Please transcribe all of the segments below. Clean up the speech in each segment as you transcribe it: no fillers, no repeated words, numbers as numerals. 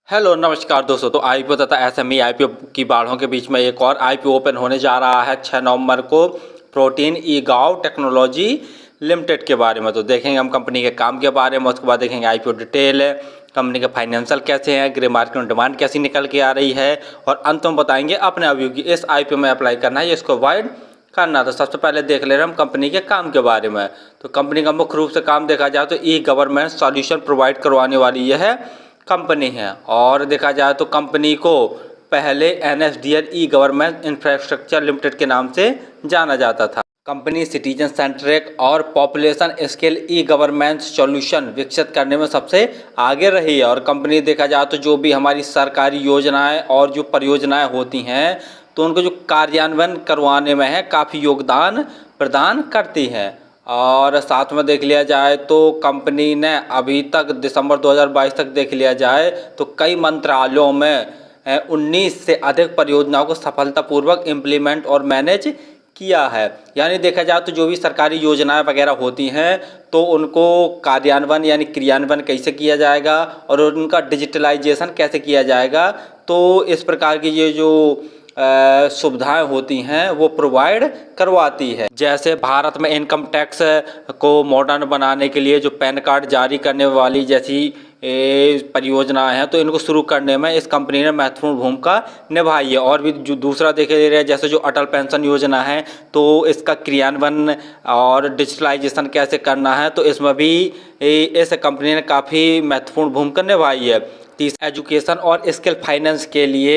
Hello नमस्कार दोस्तों। तो आईपीओ तथा एसएमई आईपीओ की बाढ़ों के बीच में एक और आईपीओ ओपन होने जा रहा है 6 नवंबर को प्रोटीन ई गाव टेक्नोलॉजी लिमिटेड के बारे में। तो देखेंगे हम कंपनी के काम के बारे में, उसके बाद देखेंगे आईपीओ डिटेल, कंपनी के फाइनेंशियल कैसे हैं, ग्रे मार्केट में डिमांड कैसी निकल के आ रही है, और अंत में बताएंगे अपने अभी की इस आईपीओ में अप्लाई करना है, इसको अवॉइड करना। तो सबसे पहले देख ले रहे हैं हम कंपनी के काम के बारे में। तो कंपनी का मुख्य रूप से काम देखा जाए तो ई गवर्नमेंट सॉल्यूशन प्रोवाइड करवाने वाली यह कंपनी है। और देखा जाए तो कंपनी को पहले एनएसडीएल ई गवर्नमेंट इंफ्रास्ट्रक्चर लिमिटेड के नाम से जाना जाता था। कंपनी सिटीजन सेंट्रिक और पॉपुलेशन स्केल ई गवर्नमेंट सॉल्यूशन विकसित करने में सबसे आगे रही है। और कंपनी देखा जाए तो जो भी हमारी सरकारी योजनाएं और जो परियोजनाएं होती हैं तो उनको जो कार्यान्वयन करवाने में है काफ़ी योगदान प्रदान करती है। और साथ में देख लिया जाए तो कंपनी ने अभी तक दिसंबर 2022 तक देख लिया जाए तो कई मंत्रालयों में 19 से अधिक परियोजनाओं को सफलतापूर्वक इम्प्लीमेंट और मैनेज किया है। यानी देखा जाए तो जो भी सरकारी योजनाएं वगैरह होती हैं तो उनको कार्यान्वयन यानी क्रियान्वयन कैसे किया जाएगा और उनका डिजिटलाइजेशन कैसे किया जाएगा, तो इस प्रकार की ये जो सुविधाएं होती हैं वो प्रोवाइड करवाती है। जैसे भारत में इनकम टैक्स को मॉडर्न बनाने के लिए जो पैन कार्ड जारी करने वाली जैसी परियोजनाएं हैं तो इनको शुरू करने में इस कंपनी ने महत्वपूर्ण भूमिका निभाई है। और भी जो दूसरा देखे दे रहे हैं जैसे जो अटल पेंशन योजना है तो इसका क्रियान्वयन और डिजिटलाइजेशन कैसे करना है, तो इसमें भी इस कंपनी ने काफ़ी महत्वपूर्ण भूमिका निभाई है। एजुकेशन और स्किल फाइनेंस के लिए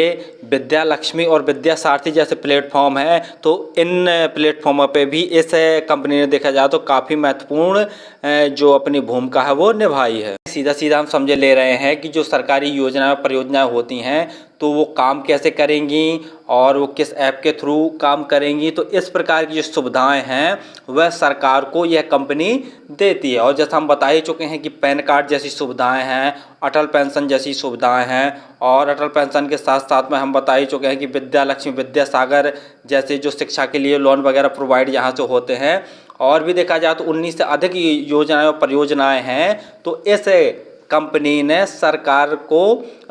विद्या लक्ष्मी और विद्या सारथी जैसे प्लेटफॉर्म हैं तो इन प्लेटफॉर्मों पे भी इस कंपनी ने देखा जाए तो काफ़ी महत्वपूर्ण जो अपनी भूमिका है वो निभाई है। सीधा सीधा हम समझे ले रहे हैं कि जो सरकारी योजनाएं परियोजनाएं होती हैं तो वो काम कैसे करेंगी और वो किस ऐप के थ्रू काम करेंगी। तो इस प्रकार की जो सुविधाएं हैं वह सरकार को यह कंपनी देती है। और जैसा हम बता ही चुके हैं कि पैन कार्ड जैसी सुविधाएं हैं, अटल पेंशन जैसी सुविधाएं हैं, और अटल पेंशन के साथ साथ में हम बता ही चुके हैं कि विद्या लक्ष्मी विद्या सागर जैसे जो शिक्षा के लिए लोन वगैरह प्रोवाइड यहाँ से होते हैं। और भी देखा जाए तो 19 से अधिक योजनाएं और परियोजनाएं हैं तो इस कंपनी ने सरकार को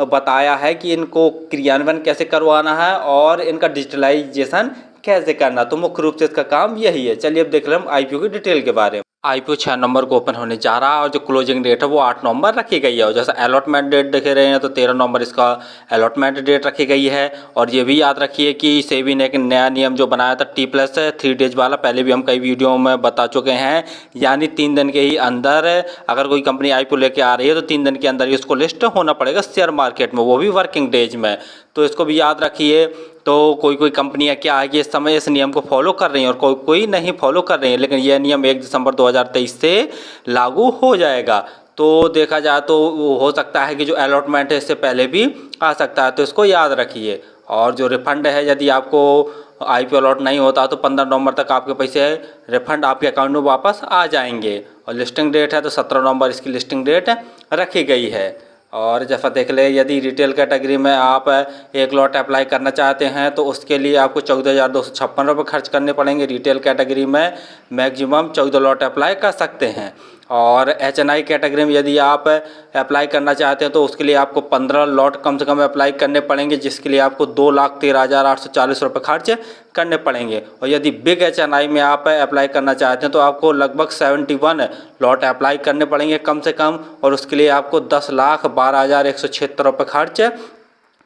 बताया है कि इनको क्रियान्वयन कैसे करवाना है और इनका डिजिटलाइजेशन कैसे करना। तो मुख्य रूप से इसका काम यही है। चलिए अब देख लें हम आईपीओ की डिटेल के बारे में। आईपीओ 6 नवंबर को ओपन होने जा रहा है और जो क्लोजिंग डेट है वो 8 नवंबर रखी गई है। और जैसा अलॉटमेंट डेट देख रहे हैं तो 13 नवंबर इसका अलॉटमेंट डेट रखी गई है। और ये भी याद रखिए कि सेबी ने एक नया नियम जो बनाया था T+3 डेज वाला, पहले भी हम कई वीडियो में बता चुके हैं। यानी 3 दिन के ही अंदर अगर कोई कंपनी आईपीओ लेके आ रही है तो 3 दिन के अंदर ही उसको लिस्ट होना पड़ेगा शेयर मार्केट में, वो भी वर्किंग डेज में। तो इसको भी याद रखिए। तो कोई कंपनियां क्या है कि इस समय इस नियम को फॉलो कर रही हैं और कोई नहीं फॉलो कर रही है, लेकिन यह नियम 1 दिसंबर 2023 से लागू हो जाएगा। तो देखा जाए तो हो सकता है कि जो अलॉटमेंट है इससे पहले भी आ सकता है, तो इसको याद रखिए। और जो रिफंड है यदि आपको आईपीओ अलॉट नहीं होता तो 15 नवंबर तक आपके पैसे रिफंड आपके अकाउंट में वापस आ जाएंगे। और लिस्टिंग डेट है तो 17 नवंबर इसकी लिस्टिंग डेट रखी गई है। और जैसा देख ले यदि रिटेल कैटेगरी में आप एक लॉट अप्लाई करना चाहते हैं तो उसके लिए आपको 14,256 रुपये खर्च करने पड़ेंगे। रिटेल कैटेगरी में मैक्सिमम 14 लॉट अप्लाई कर सकते हैं। और एचएनआई कैटेगरी में यदि आप अप्लाई करना चाहते हैं तो उसके लिए आपको 15 लॉट कम से कम अप्लाई करने पड़ेंगे, जिसके लिए आपको 2,13,840 रुपये खर्च करने पड़ेंगे। और यदि बिग एचएनआई में आप अप्लाई करना चाहते हैं तो आपको लगभग 71 लॉट अप्लाई करने पड़ेंगे कम से कम, और उसके लिए आपको 10,12,176 रुपये खर्च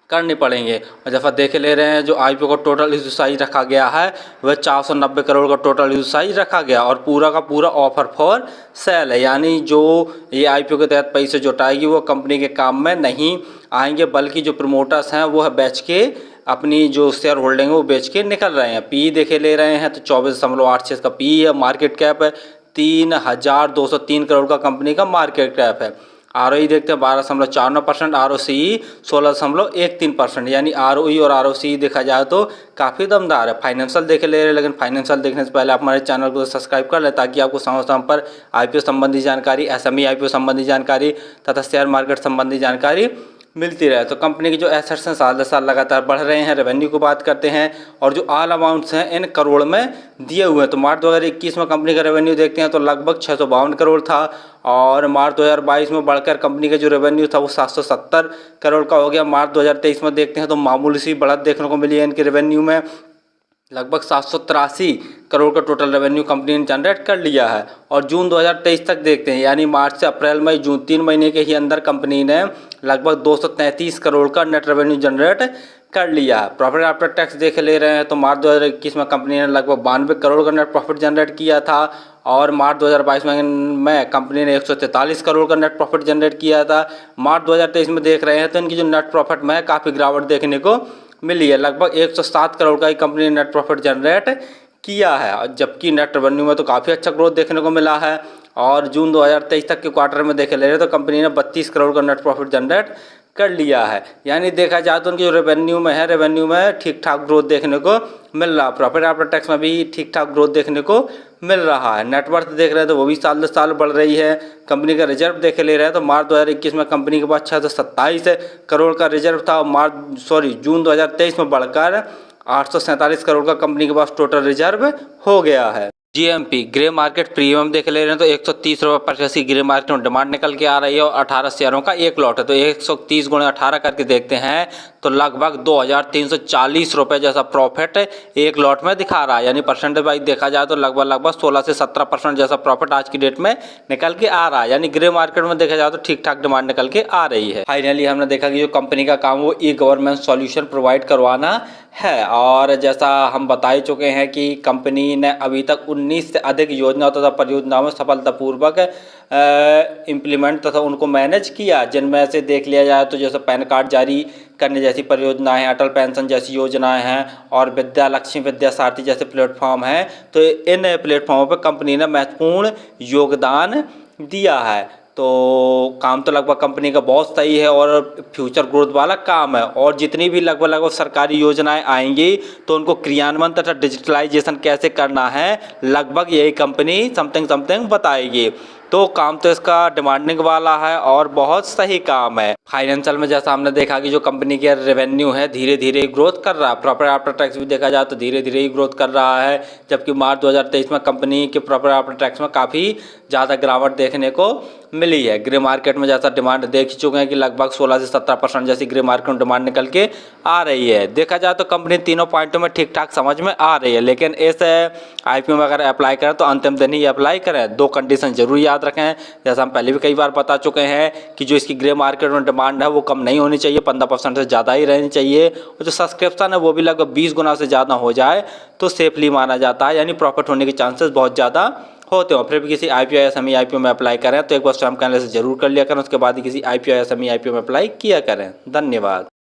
करने पड़ेंगे। और जैसा देख ले रहे हैं जो आईपीओ का टोटल इशू साइज रखा गया है वह 490 करोड़ का टोटल इशू साइज रखा गया। और पूरा का पूरा ऑफर फॉर सेल है, यानी जो ये आईपीओ के तहत पैसे जुटाएगी वो कंपनी के काम में नहीं आएंगे, बल्कि जो प्रमोटर्स हैं वो बेच के अपनी जो शेयर होल्डिंग है वो बेच के निकल रहे हैं। पी देखे ले रहे हैं तो 24.86 का पी है। मार्केट कैप है 3,203 करोड़ का कंपनी का मार्केट कैप है। आरओई देखते हैं 12.49%, आरओसी 16.13%, यानी आरओई और आरओसी देखा जाए तो काफ़ी दमदार है। फाइनेंशियल देख ले रहे हैं, लेकिन फाइनेंशियल देखने से पहले आप हमारे चैनल को सब्सक्राइब कर लें ताकि आपको समय समय पर आईपीओ संबंधी जानकारी, एसएमई आईपीओ संबंधी जानकारी तथा शेयर मार्केट संबंधी जानकारी मिलती रहे। तो कंपनी की जो एसेट्स हैं साल दर साल लगातार बढ़ रहे हैं। रेवेन्यू की बात करते हैं और जो ऑल अमाउंट्स हैं इन करोड़ में दिए हुए हैं। तो मार्च 2021 में कंपनी का रेवेन्यू देखते हैं तो लगभग 652 करोड़ था और मार्च 2022 में बढ़कर कंपनी का जो रेवेन्यू था वो 770 करोड़ का हो गया। मार्च 2023 में देखते हैं तो मामूली सी बढ़त देखने को मिली है इनके रेवेन्यू में। लगभग 783 करोड़ का टोटल रेवेन्यू कंपनी ने जनरेट कर लिया है। और जून 2023 तक देखते हैं यानी मार्च से अप्रैल मई जून 3 महीने के ही अंदर कंपनी ने लगभग 233 करोड़ का नेट रेवेन्यू जनरेट कर लिया है। प्रॉफिट आफ्टर टैक्स देख ले रहे हैं तो मार्च 2021 में कंपनी ने लगभग 92 करोड़ का नेट प्रॉफिट जनरेट किया था और मार्च 2022 में कंपनी ने 143 करोड़ का नेट प्रॉफिट जनरेट किया था। मार्च 2023 में देख रहे हैं तो इनकी जो नेट प्रॉफिट में काफ़ी गिरावट देखने को मिली है। लगभग 107 करोड़ का ही कंपनी ने नेट प्रॉफिट जनरेट किया है और जबकि नेट रेवेन्यू में तो काफ़ी अच्छा ग्रोथ देखने को मिला है। और जून 2023 तक के क्वार्टर में देखे ले रहे तो कंपनी ने 32 करोड़ का नेट प्रॉफिट जनरेट कर लिया है। यानी देखा जाए तो उनकी जो रेवेन्यू में ठीक ठाक ग्रोथ देखने को मिल रहा है। प्रॉफिट आफ्टर टैक्स में भी ठीक ठाक ग्रोथ देखने को मिल रहा है। नेटवर्थ देख रहे हैं तो वो भी साल दर साल बढ़ रही है। कंपनी का रिजर्व देख ले रहे हैं तो मार्च 2021 में कंपनी के पास 627 करोड़ का रिजर्व था और जून 2023 में बढ़कर 847 करोड़ का कंपनी के पास टोटल रिजर्व हो गया है। जीएमपी ग्रे मार्केट प्रीमियम देख ले रहे हैं तो 130 रुपये पर शेयर की ग्रे मार्केट में डिमांड निकल के आ रही है और 18 शेयरों का एक लॉट है। तो 130 गुणे 18 करके देखते हैं तो लगभग 2340 रुपये जैसा प्रॉफिट एक लॉट में दिखा रहा है। यानी परसेंटेज वाइज देखा जाए तो लगभग 16 से 17% जैसा प्रॉफिट आज की डेट में निकल के आ रहा है। यानी ग्रे मार्केट में देखा जाए तो ठीक ठाक डिमांड निकल के आ रही है। फाइनली हमने देखा कि जो कंपनी का काम वो ई गवर्नमेंट सॉल्यूशन प्रोवाइड करवाना है और जैसा हम बता ही चुके हैं कि कंपनी ने अभी तक 19 से अधिक योजनाओं तथा परियोजनाओं में सफलतापूर्वक इम्प्लीमेंट तथा उनको मैनेज किया, जिनमें से देख लिया जाए तो जैसे पैन कार्ड जारी करने जैसी परियोजनाएं हैं, अटल पेंशन जैसी योजनाएं हैं और विद्या लक्ष्मी विद्या सारथी जैसे प्लेटफॉर्म हैं। तो इन प्लेटफॉर्मों पर कंपनी ने महत्वपूर्ण योगदान दिया है। तो काम तो लगभग कंपनी का बहुत सही है और फ्यूचर ग्रोथ वाला काम है और जितनी भी लगभग सरकारी योजनाएं आएंगी तो उनको क्रियान्वयन तथा डिजिटलाइजेशन कैसे करना है लगभग यही कंपनी समथिंग बताएगी। तो काम तो इसका डिमांडिंग वाला है और बहुत सही काम है। फाइनेंशियल में जैसा हमने देखा कि जो कंपनी के रेवेन्यू है धीरे धीरे ग्रोथ कर रहा है। प्रॉफिट आफ्टर टैक्स भी देखा जाए तो धीरे धीरे ही ग्रोथ कर रहा है, जबकि मार्च 2023 में कंपनी के प्रॉफिट आफ्टर टैक्स में काफ़ी ज़्यादा गिरावट देखने को मिली है। ग्रे मार्केट में जैसा डिमांड देख चुके हैं कि लगभग 16 से 17% जैसी ग्रे मार्केट में डिमांड निकल के आ रही है। देखा जाए तो कंपनी तीनों पॉइंटों में ठीक ठाक समझ में आ रही है, लेकिन इस IPO में अगर अप्लाई करें तो अंतिम दिन ही अप्लाई करें। 2 कंडीशन जरूर याद रखें, जैसा हम पहले भी कई बार बता चुके हैं कि जो इसकी ग्रे मार्केट में डिमांड है वो कम नहीं होनी चाहिए, 15% से ज़्यादा ही रहनी चाहिए और जो सब्सक्रिप्शन है वो भी लगभग 20 गुना से ज़्यादा हो जाए तो सेफली माना जाता है, यानी प्रॉफिट होने के चांसेस बहुत ज़्यादा होते हैं। फिर भी किसी IPO या SME IPO में अप्लाई करें तो एक बार स्वयं का एनालिसिस जरूर कर लिया करें, उसके बाद ही किसी IPO या SME IPO में अप्लाई किया करें। धन्यवाद।